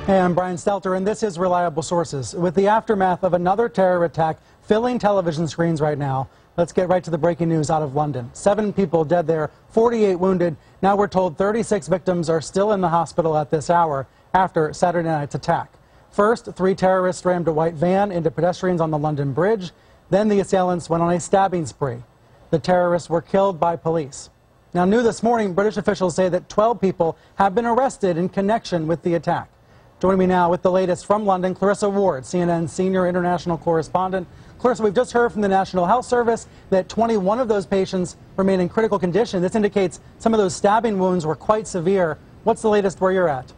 Hey, I'm Brian Stelter, and this is Reliable Sources. With the aftermath of another terror attack filling television screens right now, let's get right to the breaking news out of London. 7 people dead there, 48 wounded. Now we're told 36 victims are still in the hospital at this hour after Saturday night's attack. First, 3 terrorists rammed a white van into pedestrians on the London Bridge. Then the assailants went on a stabbing spree. The terrorists were killed by police. Now, new this morning, British officials say that 12 people have been arrested in connection with the attack. Joining me now with the latest from London, Clarissa Ward, CNN's senior international correspondent. Clarissa, we've just heard from the National Health Service that 21 of those patients remain in critical condition. This indicates some of those stabbing wounds were quite severe. What's the latest where you're at?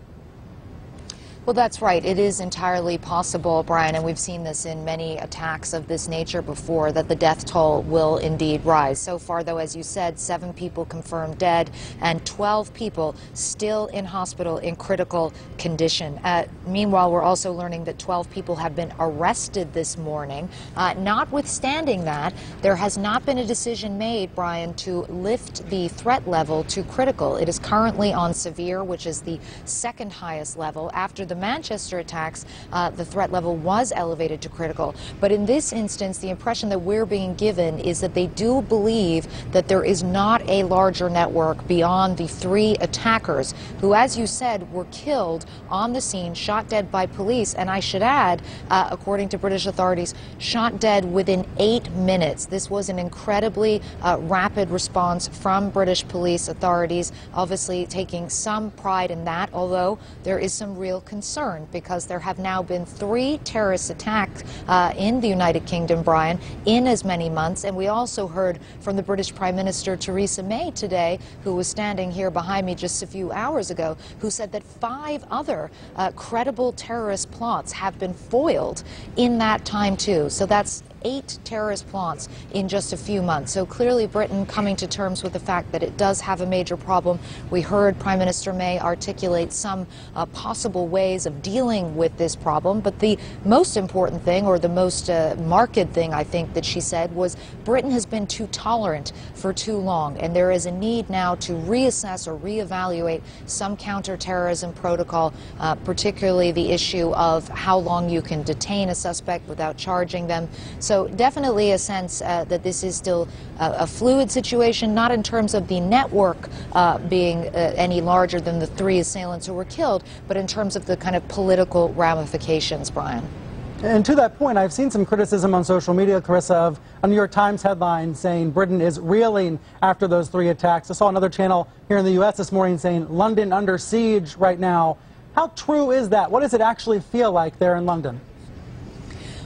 Well, that's right. It is entirely possible, Brian, and we've seen this in many attacks of this nature before, that the death toll will indeed rise. So far, though, as you said, 7 people confirmed dead and 12 people still in hospital in critical condition. Meanwhile, we're also learning that 12 people have been arrested this morning. Notwithstanding that, there has not been a decision made, Brian, to lift the threat level to critical. It is currently on severe, which is the second highest level. After the Manchester attacks, the threat level was elevated to critical. But in this instance, the impression that we're being given is that they do believe that there is not a larger network beyond the 3 attackers who, as you said, were killed on the scene, shot dead by police. And I should add, according to British authorities, shot dead within 8 minutes. This was an incredibly rapid response from British police authorities, obviously taking some pride in that, although there is some real concern because there have now been 3 terrorist attacks in the United Kingdom, Brian, in as many months. And we also heard from the British Prime Minister Theresa May today, who was standing here behind me just a few hours ago, who said that 5 other credible terrorist plots have been foiled in that time too. So that's 8 terrorist plots in just a few months. So clearly Britain coming to terms with the fact that it does have a major problem. We heard Prime Minister May articulate some possible ways of dealing with this problem. But the most important thing, or the most marked thing, I think, that she said was Britain has been too tolerant for too long. And there is a need now to reassess or reevaluate some counterterrorism protocol, particularly the issue of how long you can detain a suspect without charging them. So definitely a sense that this is still a fluid situation, not in terms of the network being any larger than the 3 assailants who were killed, but in terms of the kind of political ramifications, Brian. And to that point, I've seen some criticism on social media, Clarissa, of a New York Times headline saying Britain is reeling after those 3 attacks. I saw another channel here in the U.S. this morning saying London under siege right now. How true is that? What does it actually feel like there in London?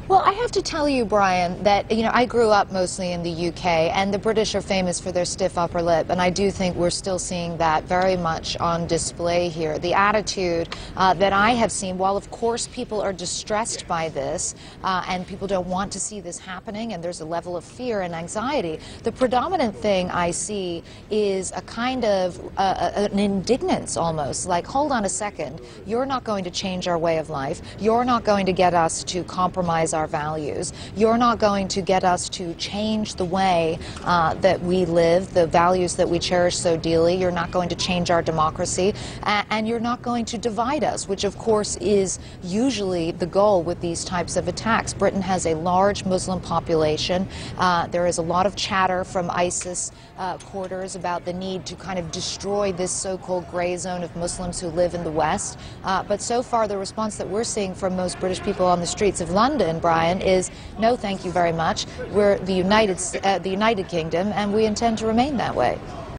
Well, I have to tell you, Brian, that, I grew up mostly in the UK, and the British are famous for their stiff upper lip, and I do think we're still seeing that very much on display here. The attitude that I have seen, while of course people are distressed by this, and people don't want to see this happening, and there's a level of fear and anxiety, the predominant thing I see is a kind of an indignance almost, like, hold on a second, you're not going to change our way of life, you're not going to get us to compromise our values. You're not going to get us to change the way that we live, the values that we cherish so dearly. You're not going to change our democracy, and you're not going to divide us, which of course is usually the goal with these types of attacks. Britain has a large Muslim population. There is a lot of chatter from ISIS quarters about the need to kind of destroy this so-called gray zone of Muslims who live in the West. But so far, the response that we're seeing from most British people on the streets of London, Brian, is no thank you very much. We're the United Kingdom, and we intend to remain that way.